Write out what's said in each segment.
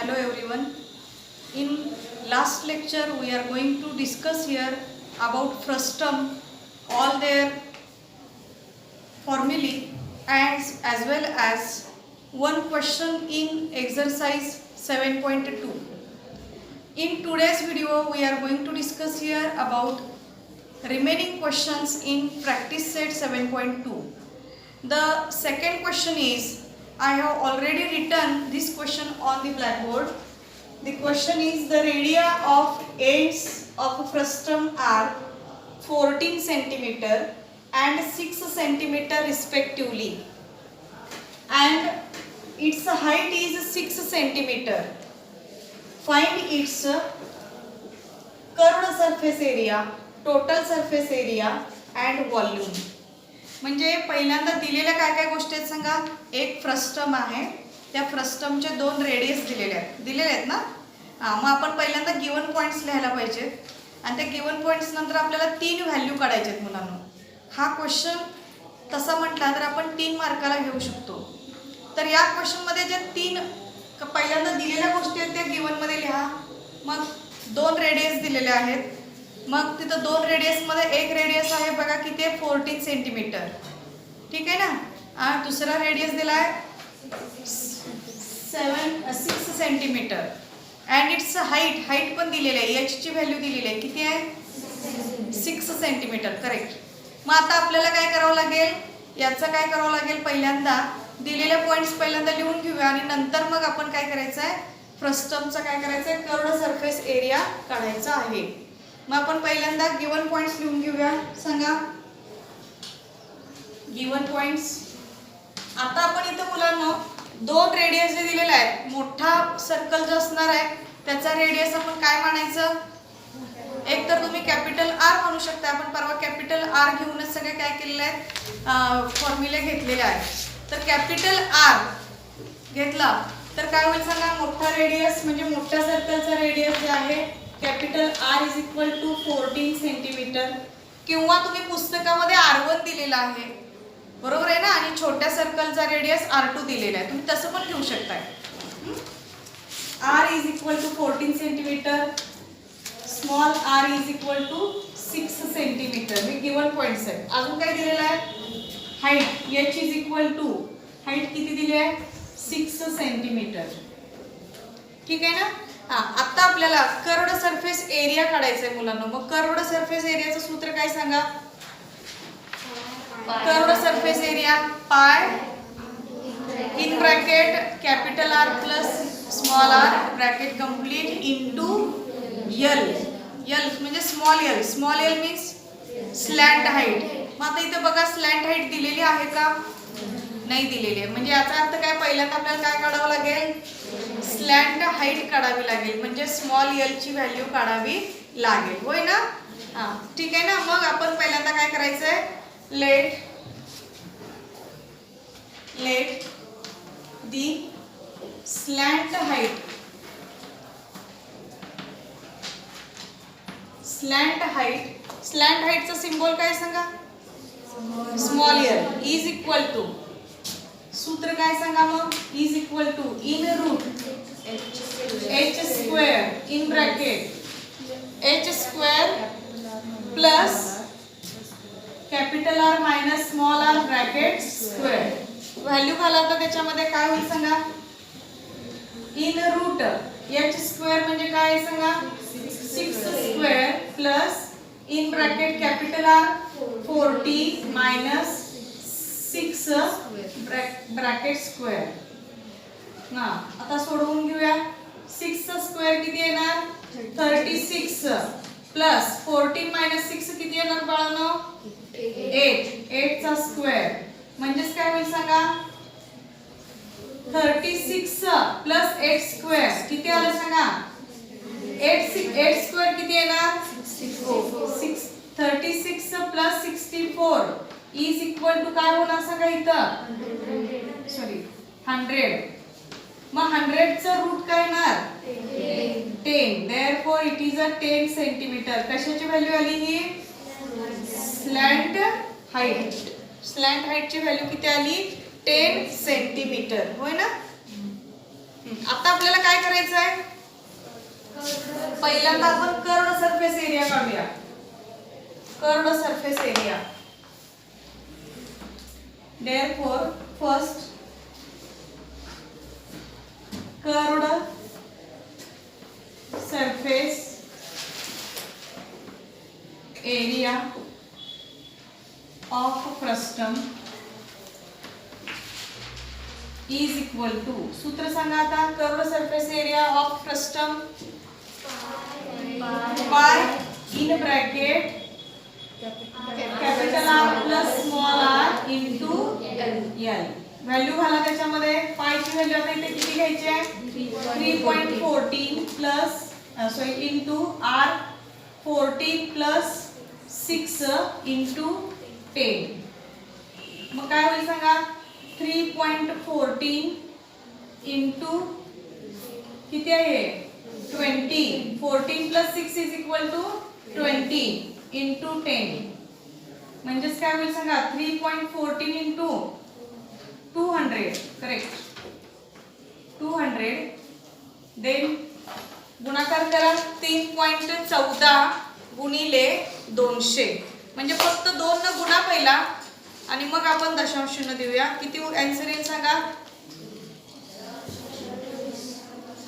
Hello everyone. In last lecture we are going to discuss here about frustum, all their formulae as well as one question in exercise 7.2. In today's video we are going to discuss here about remaining questions in practice set 7.2. The second question is, I have already written this question on the blackboard. The question is, the radii of ends of frustum are 14 centimeter and 6 centimeter respectively, and its height is 6 centimeter. Find its curved surface area, total surface area and volume. म्हणजे पहिल्यांदा दिलेल्या काय काय गोष्टी आहेत सांगा. एक frustum आहे, त्या फ्रस्टमचे दोन रेडियस दिलेले आहेत ना. मग आपण पहिल्यांदा गिवन पॉइंट्स लिहायला पाहिजे आणि त्या गिवन पॉइंट्स नंतर आपल्याला 3 व्हॅल्यू काढायचे आहेत मुलांना. हा क्वेश्चन तसा म्हटला तर आपण 3 मार्काला घेऊ शकतो. तर या क्वेश्चनमध्ये जे 3 पहिल्यांदा दिलेल्या गोष्टी आहेत त्या गिवनमध्ये लिहा. मग 2 रेडियस दिलेले आहेत. मग तिथं 2 रेडियसमध्ये एक रेडियस आहे बघा किती आहे, 14 सेंटीमीटर. ठीक आहे ना. दुसरा रेडियस दिला आहे 6 सेंटीमीटर अँड इट्स हाईट पण दिलेली आहे. एच ची व्हॅल्यू दिलेली आहे, किती आहे 6 सेंटीमीटर. करेक्ट. मग आता आपल्याला काय करावं लागेल, याचं काय करावं लागेल, पहिल्यांदा दिलेल्या पॉईंट्स पहिल्यांदा लिहून घेऊया आणि नंतर मग आपण काय करायचं आहे, फ्रस्टमचं काय करायचं आहे, कर्व्ड सरफेस एरिया काढायचा आहे. मग आपण पहिल्यांदा गिवन पॉइंट्स लिहून घेऊया. सांगा गिवन पॉइंट्स. आता आपण इथं मुलांना 2 रेडियस जे दिलेले आहेत, मोठा सर्कल जो असणार आहे त्याचा रेडियस आपण काय मानायचं, एक तर तुम्ही कॅपिटल आर म्हणू शकता. आपण परवा कॅपिटल आर घेऊनच सगळे काय केलेले आहेत, फॉर्म्युले घेतलेले आहेत. तर कॅपिटल आर घेतला तर काय होईल सांगा, मोठा रेडियस म्हणजे मोठ्या सर्कलचा रेडियस जे आहे capital R is equal to 14 centimetre. किंवा तुम्ही पुस्तकामध्ये R1 दिलेला आहे, बरोबर आहे ना, आणि छोट्या सर्कलचा रेडियस R2 दिलेला आहे. तुम्ही तसं पण घेऊ शकताय. R is equal to 14 centimetre, small r is equal to 6 centimetre. हे गिवन पॉइंट्स आहेत. अजून काय दिलेलं आहे, height h is equal to, height किती दिली आहे 6 सेंटीमीटर. ठीक आहे ना. आता आपल्याला कर्व्ड सरफेस एरिया काढायचा आहे मुलांना. मग कर्व्ड सरफेस एरियाचं सूत्र काय सांगा, curved surface area pi in bracket capital R plus small R bracket complete into L. L म्हणजे small L means slant height. मग आता इथे बघा स्लॅंट हाईट दिलेली आहे का, नाही दिलेली आहे. म्हणजे याचा अर्थ काय, पहिल्यांदा आपल्याला काय काढावं लागेल, स्लॅंट हाईट काढावी लागेल. म्हणजे स्मॉल एल ची व्हॅल्यू काढावी लागेल, होय ना. ठीक आहे ना. मग आपण पहिल्यांदा काय करायचं आहे, लेट दी स्लॅंट हाईटचा सिम्बॉल काय सांगा, small L is equal to, सूत्र काय सांगा मग, is equal to in root h square in bracket h square plus capital R minus small R bracket square. Value घालावता त्याच्यामध्ये काय होईल सांगा, इन रूट h स्क्वेअर म्हणजे काय सांगा 6 square plus in bracket capital R 40 minus 6 bracket square. आता सोडवून घेऊया. 6 स्क्वेअर किती येणार 36 प्लस 14 मायनस 6 किती येणार बाळांनो 8 चा स्क्वेअर. म्हणजेच काय होईल सांगा, 36 प्लस 8 स्क्वेअर किती आलं सांगा, 8 स्क्वेअर किती येणार 36 प्लस 64 इज इक्वल टू काय होणार सांगा इथं, सॉरी 100. मग 100 चा रूट काय येणार 10. Therefore it is a 10 centimetre. कशाची व्हॅल्यू आली ही, स्लॅंट हाईट ची व्हॅल्यू किती आली 10 सेंटीमीटर, होय ना. आता आपल्याला काय करायचं आहे? पहिल्यांदा आपण कर्व्ड सरफेस एरिया काढूया. Curved surface area. Therefore, first curved surface area of frustum is equal to, सूत्र सांगा आता. Curved surface area of frustum pi in bracket capital R plus small R into L. Value घाला त्याच्यामध्ये. पायची value आता इथे किती घ्यायची आहे? 3.14 plus into R 14 plus 6 into 10. मग काय होईल सांगा? 3.14 इंटू किती आहे? 20. 14 plus 6 is equal to 20 into 10. म्हणजेच काय होईल सांगा? 3.14 इंटू 200. करेक्ट. 200. देन गुणाकार करा. 3.14 गुणिले 200. म्हणजे फक्त 2 न गुणा पहिला आणि मग आपण दशांश चिन्ह देऊया. किती आन्सर येईल सांगा?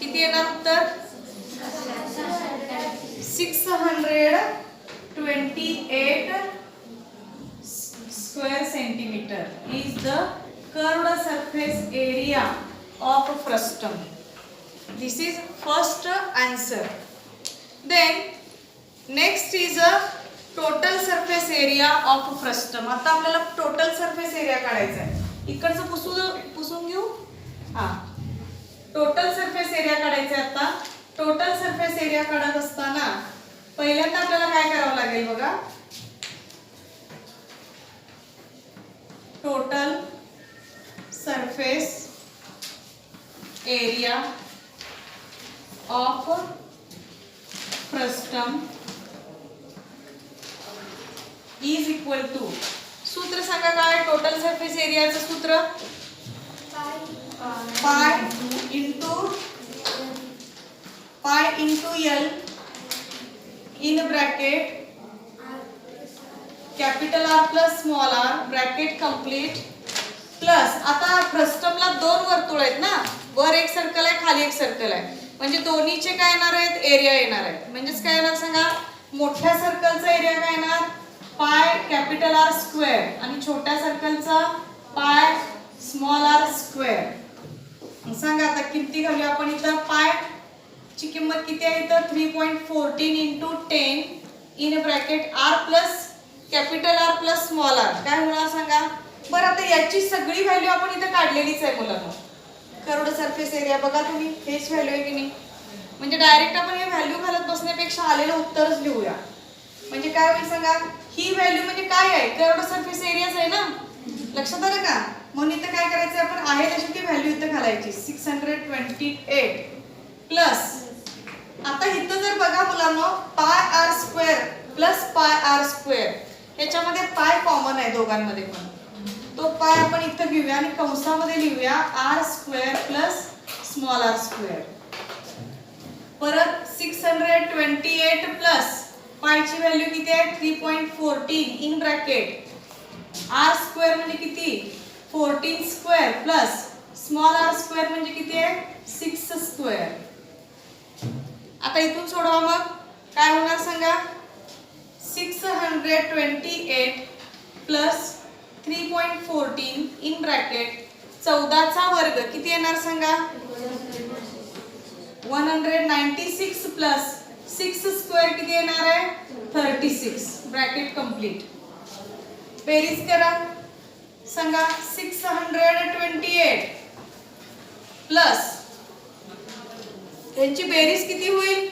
किती येणार उत्तर? 628 square centimeter is the curved surface area of frustum. This is first answer. Then next is a total surface area of frustum. आता आपल्याला total surface area काढायचा आहे. इकडचं पुसून घेऊ. टोटल सरफेस एरिया काढायचा आहे. आता टोटल सरफेस एरिया काढत असताना पहिल्यांदा आपल्याला काय करावं लागेल बघा. Total surface area of frustum is equal to, सूत्र सांगा काय? टोटल सरफेस एरियाचं सूत्र pi into L in bracket capital R plus small R bracket complete plus. आता फ्रस्टमला 2 वर्तुळ आहेत ना. वर एक सर्कल आहे, खाली एक सर्कल आहे. म्हणजे दोन्हीचे काय येणार आहेत? एरिया येणार आहेत. म्हणजेच काय येणार सांगा? मोठ्या सर्कलचा एरिया काय येणार? पाय कॅपिटल आर स्क्वेअर आणि छोट्या सर्कलचा पाय स्मॉल आर स्क्वेअर. सांगा आता किती घालूया आपण इथं? पाय ची किंमत किती आहे इथं? 3.14 into 10 in bracket R plus capital R plus small R. काय होणार सांगा? बरं आता याची सगळी व्हॅल्यू आपण इथं काढलेलीच आहे मुलांना. कर्व्ड सरफेस एरिया बघा तुम्ही, हेच व्हॅल्यू आहे की नाही? म्हणजे डायरेक्ट आपण हे व्हॅल्यू घालत बसण्यापेक्षा आलेलं उत्तरच लिहूया. म्हणजे काय होईल सांगा? ही व्हॅल्यू म्हणजे काय आहे? कर्व्ड सरफेस एरियाच आहे ना. लक्षात आलं का? म्हणून इथं काय करायचं? आपण आहे तशी ती व्हॅल्यू इथं घालायची. 628 प्लस. आता इथं जर बघा मुलांनो, pi R square plus pi R square, याच्यामध्ये पाय कॉमन आहे दोघांमध्ये पण. तो पाय आपण इथं घेऊया आणि कंसामध्ये लिहूया R square plus small R square. परत 628 प्लस पायची व्हॅल्यू किती आहे? 3.14 इन ब्रॅकेट आर स्क्वेअर म्हणजे किती? 14 square plus small R square म्हणजे किती आहे? 6 स्क्वेअर. आता इथून सोडवा मग काय होणार सांगा? 628 प्लस 3.14 इन ब्रॅकेट 14चा वर्ग किती येणार सांगा? 196 प्लस 6 स्क्वेअर किती येणार आहे? 36. Bracket complete. बेरीज करा सांगा. 628 प्लस यांची बेरीज किती होईल?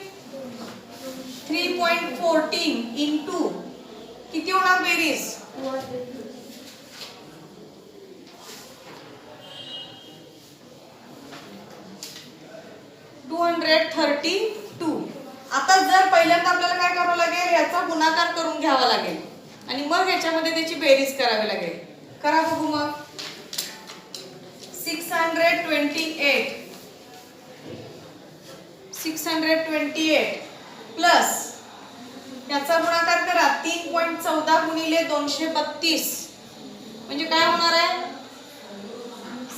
3.14 इंटू किती होणार बेरीज? 232. आता जर पहिल्यांदा आपल्याला काय करावं लागेल? याचा गुणाकार करून घ्यावा लागेल आणि मग याच्यामध्ये त्याची बेरीज करावी लागेल. करा बघू मग. 628 628 प्लस याचा गुणाकार करा 3.14 गुणिले 232 म्हणजे काय होणार आहे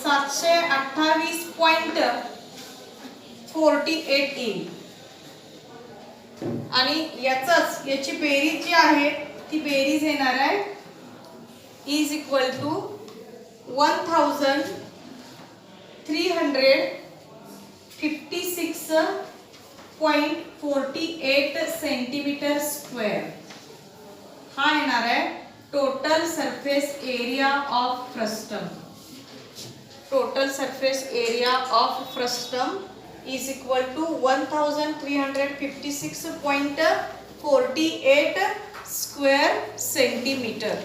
728.48 येईल आणि याची बेरीज जी आहे ती बेरीज येणार आहे is equal to 1356.48 centimetre square हा येणार आहे total surface area of frustum. Total surface area of frustum is equal to 1356.48 square centimeter.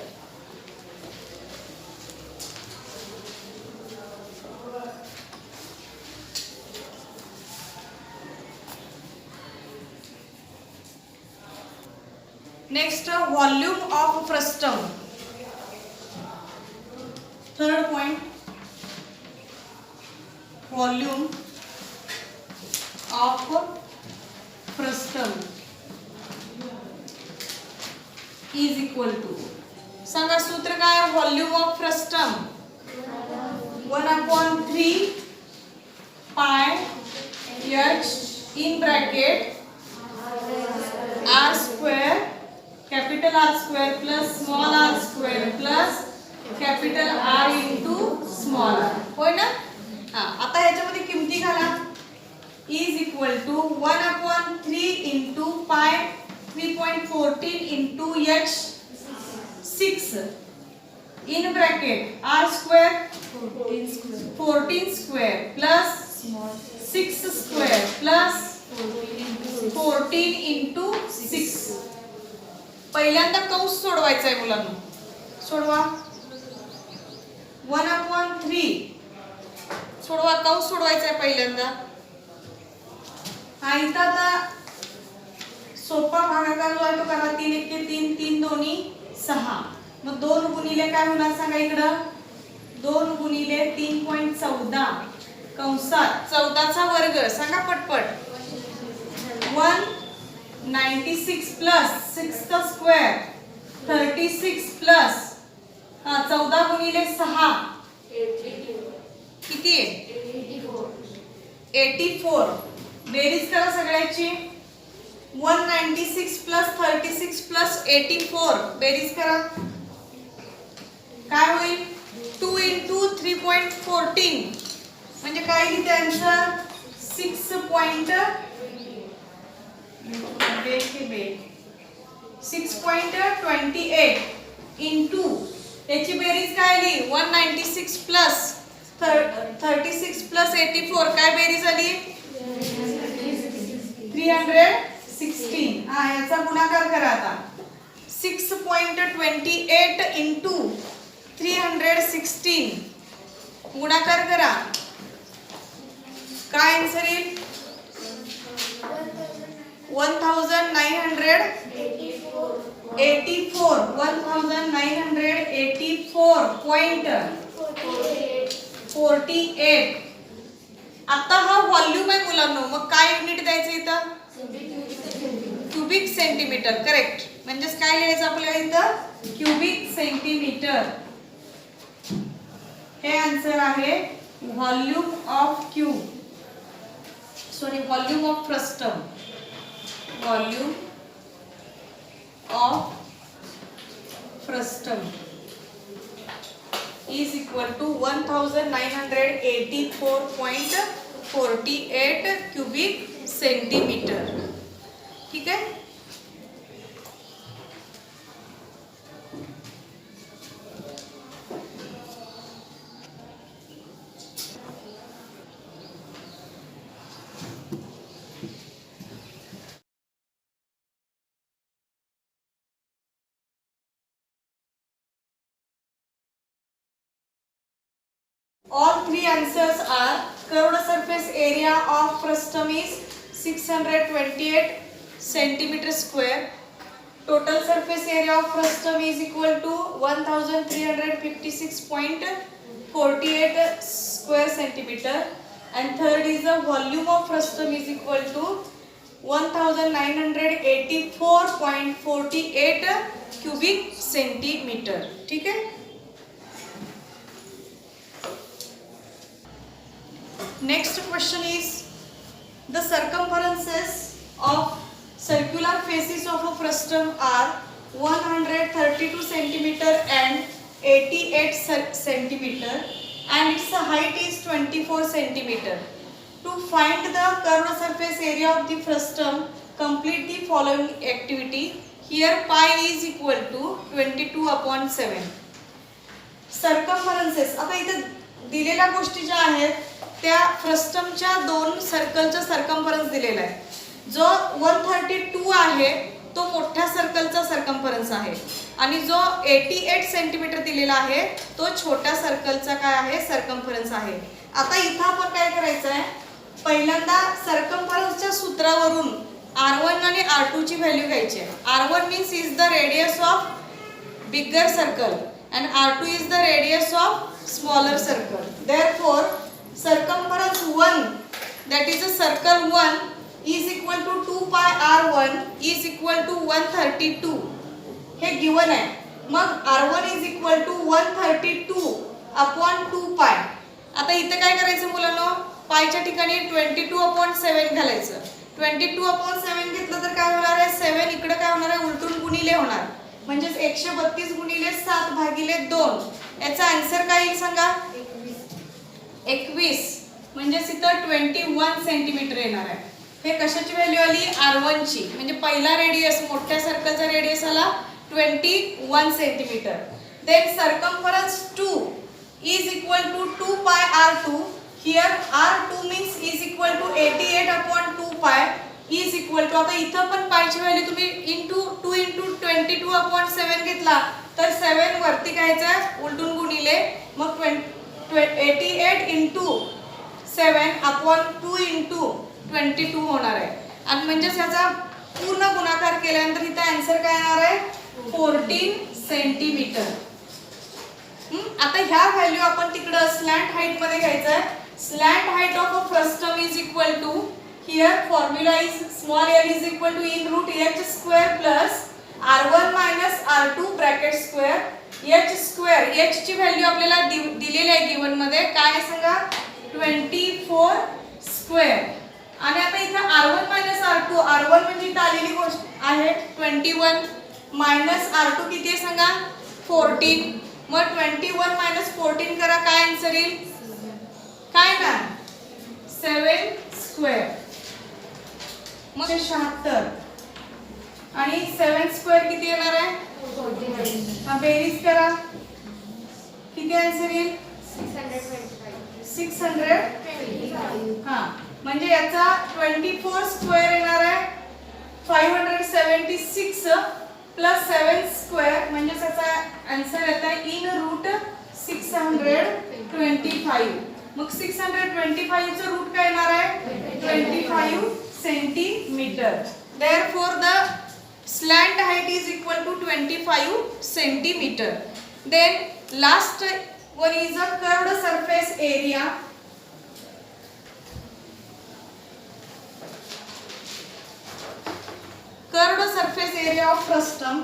Next, volume of frustum. Third point, volume of frustum is equal to सांगा सूत्र काय volume of frustum 1/3 पाय h in bracket r square capital R square plus small r square plus capital R into small r होय ना. आता ह्याच्यामध्ये किमती घाला is equal to 1/3 into pi 3.14 into h 6 in bracket r square 14 square plus 6 square plus 14 into 6. पहिल्यांदा कंस सोडवायचा आहे मुलांना सोडवा 1/3 सोडवा कंस सोडवायचा आहे पहिल्यांदा. हा इथं आता सोपा भागाकार जो आहे तो करा 3 1 3 3 दोन्ही 6 मग 2 गुणिले काय होणार सांगा इकडं 2 गुणिले 3.14 कंसात 14 चा वर्ग सांगा पटपट 196 प्लस 6 चा स्क्वेअर 36 प्लस 14 गुणिले 6 किती आहे 84 बेरीज करा सगळ्याची 196 प्लस 36 प्लस 84 बेरीज करा काय होईल 2 into 3.14 म्हणजे काय लिहिते आन्सर 6.28 into याची बेरीज काय आली 196 प्लस 36 प्लस 84 काय बेरीज आली 316. याचा गुणाकार करा आता 6.28 into 316 गुणाकार करा काय आन्सर येईल 1984.48. आता हा व्हॉल्यूम आहे मुलांनो मग काय युनिट द्यायचं इथं क्यूबिक सेंटीमीटर करेक्ट म्हणजेच काय लिहायचं आपल्याला इथं क्यूबिक सेंटीमीटर. हे आन्सर आहे volume of cube volume of frustum volume of frustum is equal to 1984.48 cubic centimeter. ठीक है All three answers are curved surface area of frustum is 628 centimeter square. Total surface area of frustum is equal to 1356.48 square centimeter and third is the volume of frustum is equal to 1984.48 cubic centimeter. ठीक है. Next question is the circumferences of circular faces of a frustum are 132 centimeter and 88 centimeter and its height is 24 centimeter. To find the curved surface area of the frustum, complete the following activity. Here pi is equal to 22/7. Circumferences. आता इथे दिलेल्या गोष्टी ज्या आहेत त्या फ्रस्टमच्या दोन सर्कलचा circumference दिलेला आहे. जो 132 आहे तो मोठ्या सर्कलचा सर्कम्फरन्स आहे आणि जो 88 सेंटीमीटर दिलेला आहे तो छोट्या सर्कलचा काय आहे सर्कम्फरन्स आहे. आता इथं आपण काय करायचं आहे, पहिल्यांदा सर्कम्फरन्सच्या सूत्रावरून R1 आणि R2 ची व्हॅल्यू घ्यायची आहे. R1 means is the radius of bigger circle and R2 is the radius of smaller circle. Therefore, circumference 1, that is the circle 1, is equal to 2 pi R1 is equal to 132. हे given आहे. मग R1 is equal to 132 upon 2 pi. आता इथे काय करायचं मुलांनो, पायच्या ठिकाणी 22/7 घालायचं. 22/7 घेतलं तर काय होणार आहे, 7 इकडे काय होणार आहे, उलटून गुणिले होणार. म्हणजे 132 गुणिले 7 भागिले 2. याचा आन्सर काय येईल सांगा, 21. म्हणजे इथं 21 सेंटीमीटर येणार आहे. हे कशाची व्हॅल्यू आली, R1 ची. म्हणजे पहिला रेडियस मोठ्या सर्कलचा रेडियस आला 21 centimetre. Then circumference 2 is equal to 2 pi R2. Here R2 means is equal to 88/2 pi is equal to, आता इथं पण पायची व्हॅल्यू तुम्ही into 2 into 22/7 घेतला तर 7 वरती घ्यायचं उलटून गुणिले, मग 88 into 7/2 into 22 होणार आहे. आणि म्हणजे याचा पूर्ण गुणाकार केल्यानंतर इथं आन्सर काय येणार आहे, 14 सेंटीमीटर. आता ह्या व्हॅल्यू आपण तिकडं स्लॅंट हाईट मध्ये घ्यायचं आहे. Slant height of a frustum is equal to, here formula is small l is equal to in root h square plus r1 minus r2 bracket square h square. h ची value आपल्याला दिलेली आहे given मध्ये, काय आहे सांगा, 24 square. आणि आता इथे r1 minus r2, r1 म्हणजे इथे आलेली गोष्ट आहे 21 minus r2 किती आहे सांगा, 14. मग 21 minus 14 करा, काय आन्सर येईल, काय ना 7 स्क्वेअर. मग 76 आणि 7 स्क्वेअर किती येणार आहे, 14. बेरीज करा, किती आन्सर येईल, 625. हा म्हणजे याचा 24 स्क्वेअर येणार आहे 576 प्लस 7 स्क्वेअर, म्हणजे याचा आन्सर येत आहे इन रूट 625. मग 625 चं रूट काय येणार आहे, 25 centimeter. Therefore, the slant height is equal to 25 centimeter. Then last one is a curved surface area. Curved surface area of frustum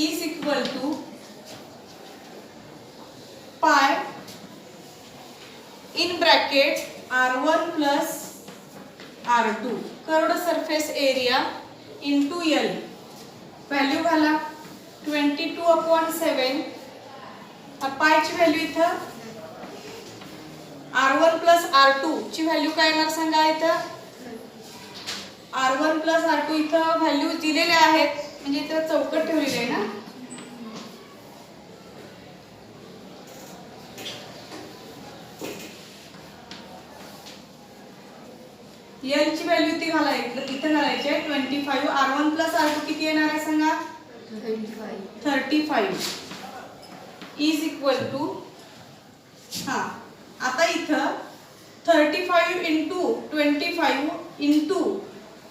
is equal to pi in bracket R1 plus R2 curved surface area into L. Value घाला 22/7. पाय ची value इथं R1 plus R2 ची value काय येणार सांगा, इथं R1 plus R2 इथं व्हॅल्यू दिलेले आहेत, म्हणजे इथं चौकट ठेवलेली आहे ना. L ची व्हॅल्यू ती घालायची, इथं घालायची आहे 25. R1 plus R2 किती येणार आहे सांगा, 35 is equal to, हा आता इथं 35 into 25 into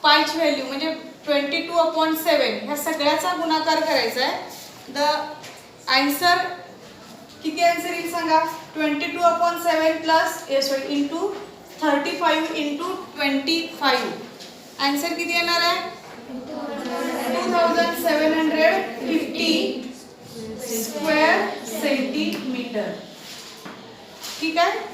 पायची व्हॅल्यू म्हणजे 22/7 ह्या सगळ्याचा गुणाकार करायचा आहे. द आन्सर किती आन्सर येईल सांगा. 22/7 प्लस इंटू 35 इंटू 25 आन्सर किती येणार आहे. 2750 स्क्वेअर सेंटीमीटर. ठीक आहे.